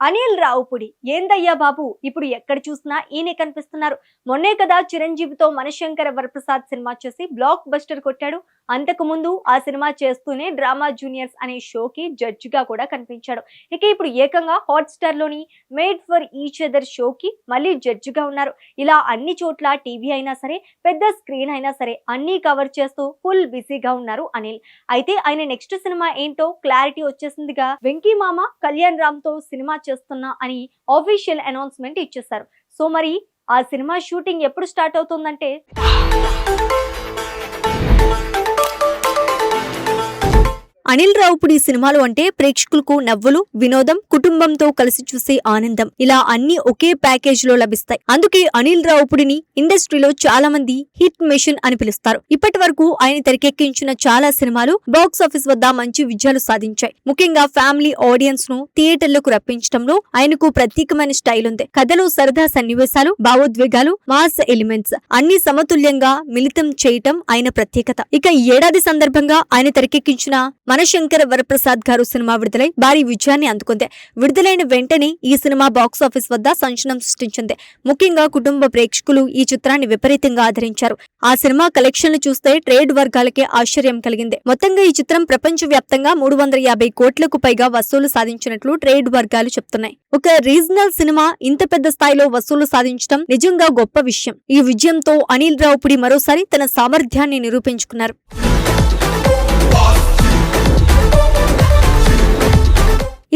అనిల్ రావుపుడి ఏందయ్యా బాబు ఇప్పుడు ఎక్కడ చూసినా ఈయనే కనిపిస్తున్నారు. మొన్నే కదా చిరంజీవితో మనశంకర వరప్రసాద్ సినిమా చేసి బ్లాక్ బస్టర్ కొట్టాడు. అంతకు ముందు ఆ సినిమా చేస్తూనే డ్రామా జూనియర్స్ అనే షోకి జడ్జ్ గా కూడా కనిపించాడు. ఇక ఇప్పుడు ఏకంగా హాట్స్టార్ లోని మేడ్ ఫర్ ఈచ్ అదర్ షోకి మళ్ళీ జడ్జ్ గా ఉన్నారు. ఇలా అన్ని చోట్ల టీవీ అయినా సరే, పెద్ద స్క్రీన్ అయినా సరే అన్ని కవర్ చేస్తూ ఫుల్ బిజీగా ఉన్నారు అనిల్. అయితే ఆయన నెక్స్ట్ సినిమా ఏంటో క్లారిటీ వచ్చేసిందిగా. వెంకీ మామ కళ్యాణ్ రామ్ తో సినిమా చేస్తున్నా అని ఆఫీషియల్ అనౌన్స్మెంట్ ఇచ్చేశారు. సో మరి ఆ సినిమా షూటింగ్ ఎప్పుడు స్టార్ట్ అవుతుందంటే అనిల్ రావుపుడి సినిమాలు అంటే ప్రేక్షకులకు నవ్వులు, వినోదం, కుటుంబంతో కలిసి చూసే ఆనందం, ఇలా అన్ని ఒకే ప్యాకేజ్ లో లభిస్తాయి. అందుకే అనిల్ రావుపుడిని ఇండస్ట్రీలో చాలా మంది హిట్ మెషిన్ అని పిలుస్తారు. ఇప్పటి వరకు ఆయన తెరకెక్కించిన చాలా సినిమాలు బాక్స్ ఆఫీస్ వద్ద మంచి విజయాలు సాధించాయి. ముఖ్యంగా ఫ్యామిలీ ఆడియన్స్ ను థియేటర్లకు రప్పించడంలో ఆయనకు ప్రత్యేకమైన స్టైల్ ఉంది. కథలో సరదా సన్నివేశాలు, భావోద్వేగాలు, మాస్ ఎలిమెంట్స్ అన్ని సమతుల్యంగా మిళితం చేయటం ఆయన ప్రత్యేకత. ఇక ఈ ఏడాది సందర్భంగా ఆయన తెరకెక్కించిన మనశంకర వరప్రసాద్ గారు సినిమా విడుదలై భారీ విజయాన్ని అందుకుంది. విడుదలైన వెంటనే ఈ సినిమా బాక్స్ ఆఫీస్ వద్ద సంచలనం సృష్టించింది. ముఖ్యంగా కుటుంబ ప్రేక్షకులు ఈ చిత్రాన్ని విపరీతంగా ఆదరించారు. ఆ సినిమా కలెక్షన్లు చూస్తే ట్రేడ్ వర్గాలకే ఆశ్చర్యం కలిగింది. మొత్తంగా ఈ చిత్రం ప్రపంచ వ్యాప్తంగా 350 కోట్లకు పైగా వసూలు సాధించినట్లు ట్రేడ్ వర్గాలు చెప్తున్నాయి. ఒక రీజనల్ సినిమా ఇంత పెద్ద స్థాయిలో వసూలు సాధించడం నిజంగా గొప్ప విషయం. ఈ విజయంతో అనిల్ రావుపుడి మరోసారి తన సామర్థ్యాన్ని నిరూపించుకున్నారు.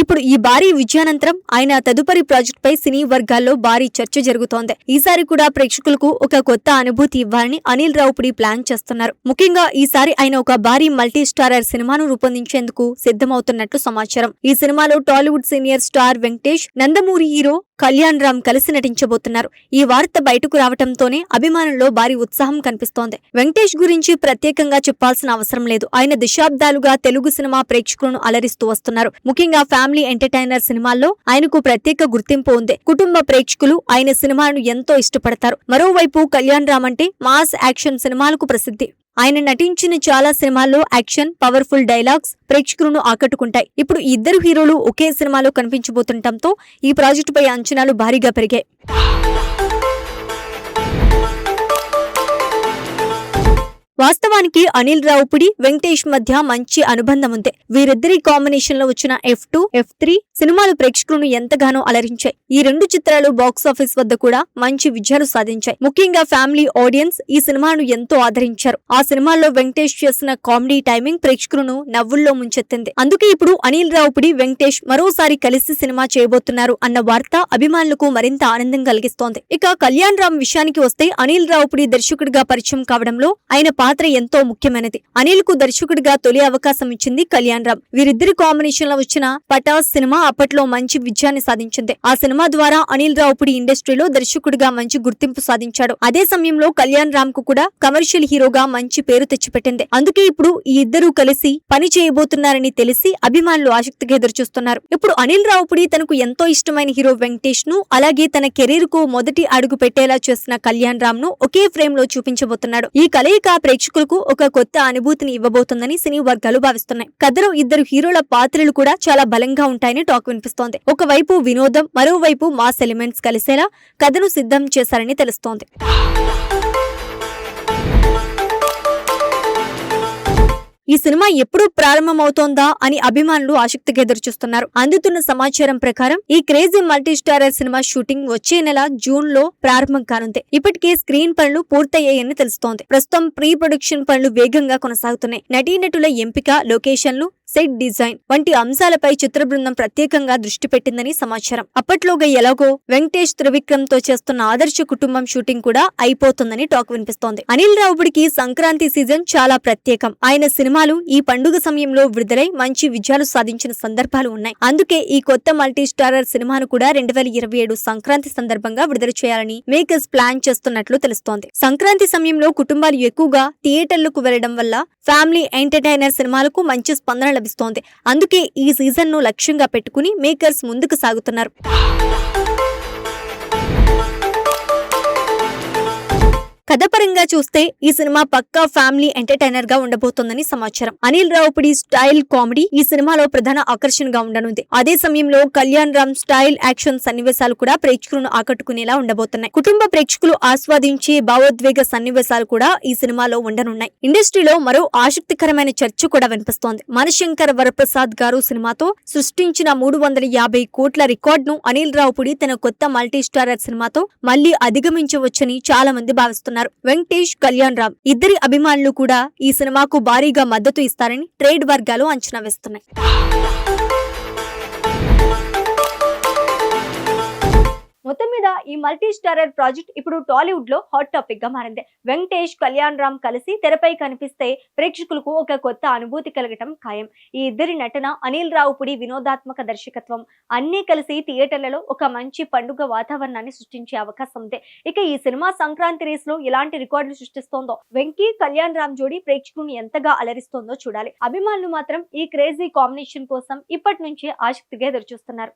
ఇప్పుడు ఈ భారీ విజయానంతరం ఆయన తదుపరి ప్రాజెక్ట్ పై సినీ వర్గాల్లో భారీ చర్చ జరుగుతోంది. ఈసారి కూడా ప్రేక్షకులకు ఒక కొత్త అనుభూతి ఇవ్వాలని అనిల్ రావుపుడి ప్లాన్ చేస్తున్నారు. ముఖ్యంగా ఈసారి ఆయన ఒక భారీ మల్టీ స్టారర్ సినిమాను రూపొందించేందుకు సిద్ధమవుతున్నట్లు సమాచారం. ఈ సినిమాలో Tollywood senior star Venkatesh, Nandamuri hero Kalyan Ram కలిసి నటించబోతున్నారు. ఈ వార్త బయటకు రావడంతోనే అభిమానుల్లో భారీ ఉత్సాహం కనిపిస్తోంది. వెంకటేష్ గురించి ప్రత్యేకంగా చెప్పాల్సిన అవసరం లేదు. ఆయన దశాబ్దాలుగా తెలుగు సినిమా ప్రేక్షకులను అలరిస్తూ వస్తున్నారు. ముఖ్యంగా ఫ్యామిలీ ఎంటర్టైనర్ సినిమాల్లో ఆయనకు ప్రత్యేక గుర్తింపు ఉంది. కుటుంబ ప్రేక్షకులు ఆయన సినిమాను ఎంతో ఇష్టపడతారు. మరోవైపు కళ్యాణ్ రామ్ అంటే మాస్ యాక్షన్ సినిమాలకు ప్రసిద్ధి. ఆయన నటించిన చాలా సినిమాల్లో యాక్షన్, పవర్ఫుల్ డైలాగ్స్ ప్రేక్షకులను ఆకట్టుకుంటాయి. ఇప్పుడు ఈ ఇద్దరు హీరోలు ఒకే సినిమాలో కనిపించబోతుండటంతో ఈ ప్రాజెక్టుపై అంచనాలు భారీగా పెరిగాయి. వాస్తవానికి అనిల్ రావుపుడి, వెంకటేష్ మధ్య మంచి అనుబంధం ఉంది. వీరిద్దరి కాంబినేషన్ లో వచ్చిన F2, F3 సినిమాలు ప్రేక్షకులను ఎంతగానో అలరించాయి. ఈ రెండు చిత్రాలు బాక్స్ ఆఫీస్ వద్ద కూడా మంచి విజయాలు సాధించాయి. ముఖ్యంగా ఫ్యామిలీ ఆడియన్స్ ఈ సినిమాను ఎంతో ఆదరించారు. ఆ సినిమాల్లో వెంకటేష్ చేసిన కామెడీ టైమింగ్ ప్రేక్షకులను నవ్వుల్లో ముంచెత్తింది. అందుకే ఇప్పుడు అనిల్ రావుపుడి, వెంకటేష్ మరోసారి కలిసి సినిమా చేయబోతున్నారు అన్న వార్త అభిమానులకు మరింత ఆనందం కలిగిస్తోంది. ఇక కళ్యాణ్ రామ్ విషయానికి వస్తే అనిల్ రావుపుడి దర్శకుడిగా పరిచయం కావడంలో ఆయన పాత్ర ఎంతో ముఖ్యమైనది. అనిల్ కు దర్శకుడిగా తొలి అవకాశం ఇచ్చింది కళ్యాణ్ రామ్. వీరిద్దరి కాంబినేషన్ లో వచ్చిన పటాస్ సినిమా అప్పట్లో మంచి విజయాన్ని సాధించింది. ఆ సినిమా ద్వారా అనిల్ రావుపుడి ఇండస్ట్రీలో దర్శకుడిగా మంచి గుర్తింపు సాధించాడు. అదే సమయంలో కళ్యాణ్ రామ్ కు కూడా కమర్షియల్ హీరోగా మంచి పేరు తెచ్చిపెట్టింది. అందుకే ఇప్పుడు ఈ ఇద్దరు కలిసి పని చేయబోతున్నారని తెలిసి అభిమానులు ఆసక్తిగా ఎదురుచూస్తున్నారు. ఇప్పుడు అనిల్ రావుపుడి తనకు ఎంతో ఇష్టమైన హీరో వెంకటేష్ ను, అలాగే తన కెరీర్ కు మొదటి అడుగు పెట్టేలా చేసిన కళ్యాణ్ రామ్ ను ఒకే ఫ్రేమ్ లో చూపించబోతున్నాడు. ఈ కలయిక ప్రేక్షకులకు ఒక కొత్త అనుభూతిని ఇవ్వబోతుందని సినీ వర్గాలు భావిస్తున్నాయి. కథలో ఇద్దరు హీరోల పాత్రలు కూడా చాలా బలంగా ఉంటాయని టాక్ వినిపిస్తోంది. ఒకవైపు వినోదం, మరోవైపు మాస్ ఎలిమెంట్స్ కలిసేలా కథను సిద్ధం చేశారని తెలుస్తోంది. ఈ సినిమా ఎప్పుడు ప్రారంభమవుతోందా అని అభిమానులు ఆసక్తిగా ఎదురుచూస్తున్నారు. అందుతున్న సమాచారం ప్రకారం ఈ crazy multi starrer cinema shooting వచ్చే నెల జూన్ లో ప్రారంభం కానుంది. ఇప్పటికే స్క్రీన్ పనులు పూర్తయ్యాయని తెలుస్తోంది. ప్రస్తుతం ప్రీ ప్రొడక్షన్ పనులు వేగంగా కొనసాగుతున్నాయి. నటీనటుల ఎంపిక, లొకేషన్లు, సెట్ డిజైన్ వంటి అంశాలపై చిత్ర బృందం ప్రత్యేకంగా దృష్టి పెట్టిందని సమాచారం. అప్పట్లోగా ఎలాగో వెంకటేష్, త్రివిక్రమ్ తో చేస్తున్న ఆదర్శ కుటుంబం షూటింగ్ కూడా అయిపోతుందని టాక్ వినిపిస్తోంది. అనిల్ రావుపుడికి సంక్రాంతి సీజన్ చాలా ప్రత్యేకం. ఆయన సినిమాలు ఈ పండుగ సమయంలో విడుదలై మంచి విజయాలు సాధించిన సందర్భాలు ఉన్నాయి. అందుకే ఈ కొత్త మల్టీ స్టారర్ సినిమాను కూడా 2027 సంక్రాంతి సందర్భంగా విడుదల చేయాలని మేకర్స్ ప్లాన్ చేస్తున్నట్లు తెలుస్తోంది. సంక్రాంతి సమయంలో కుటుంబాలు ఎక్కువగా థియేటర్లకు వెళ్లడం వల్ల ఫ్యామిలీ ఎంటర్టైనర్ సినిమాలకు మంచి స్పందన లభిస్తోంది. అందుకే ఈ సీజన్ ను లక్ష్యంగా పెట్టుకుని మేకర్స్ ముందుకు సాగుతున్నారు. కథపరంగా చూస్తే ఈ సినిమా పక్కా ఫ్యామిలీ ఎంటర్టైనర్ గా ఉండబోతోందని సమాచారం. అనిల్ రావుపుడి స్టైల్ కామెడీ ఈ సినిమాలో ప్రధాన ఆకర్షణగా ఉండనుంది. అదే సమయంలో కళ్యాణ్ రామ్ స్టైల్ యాక్షన్ సన్నివేశాలు కూడా ప్రేక్షకులను ఆకట్టుకునేలా ఉండబోతున్నాయి. కుటుంబ ప్రేక్షకులు ఆస్వాదించే భావోద్వేగ సన్నివేశాలు కూడా ఈ సినిమాలో ఉండనున్నాయి. ఇండస్ట్రీలో మరో ఆసక్తికరమైన చర్చ కూడా వినిపిస్తోంది. మనశంకర్ వరప్రసాద్ గారు సినిమాతో సృష్టించిన 350 కోట్ల రికార్డును అనిల్ రావుపుడి తన కొత్త మల్టీ స్టారర్ సినిమాతో మళ్లీ అధిగమించవచ్చని చాలా మంది భావిస్తున్నారు. వెంకటేష్, కళ్యాణ్ రామ్ ఇద్దరి అభిమానులు కూడా ఈ సినిమాకు భారీగా మద్దతు ఇస్తారని ట్రేడ్ వర్గాలు అంచనా వేస్తున్నాయి. మొత్తం మీద ఈ మల్టీ స్టారర్ ప్రాజెక్ట్ ఇప్పుడు టాలీవుడ్ లో హాట్ టాపిక్ గా మారింది. వెంకటేష్, కళ్యాణ్ రామ్ కలిసి తెరపై కనిపిస్తే ప్రేక్షకులకు ఒక కొత్త అనుభూతి కలగటం ఖాయం. ఈ ఇద్దరి నటన, అనిల్ రావుపుడి వినోదాత్మక దర్శకత్వం అన్నీ కలిసి థియేటర్లలో ఒక మంచి పండుగ వాతావరణాన్ని సృష్టించే అవకాశం ఉంది. ఇక ఈ సినిమా సంక్రాంతి రేస్ లో ఎలాంటి రికార్డులు సృష్టిస్తోందో, వెంకీ కళ్యాణ్ రామ్ జోడీ ప్రేక్షకులను ఎంతగా అలరిస్తోందో చూడాలి. అభిమానులు మాత్రం ఈ క్రేజీ కాంబినేషన్ కోసం ఇప్పటి నుంచే ఆసక్తిగా ఎదురుచూస్తున్నారు.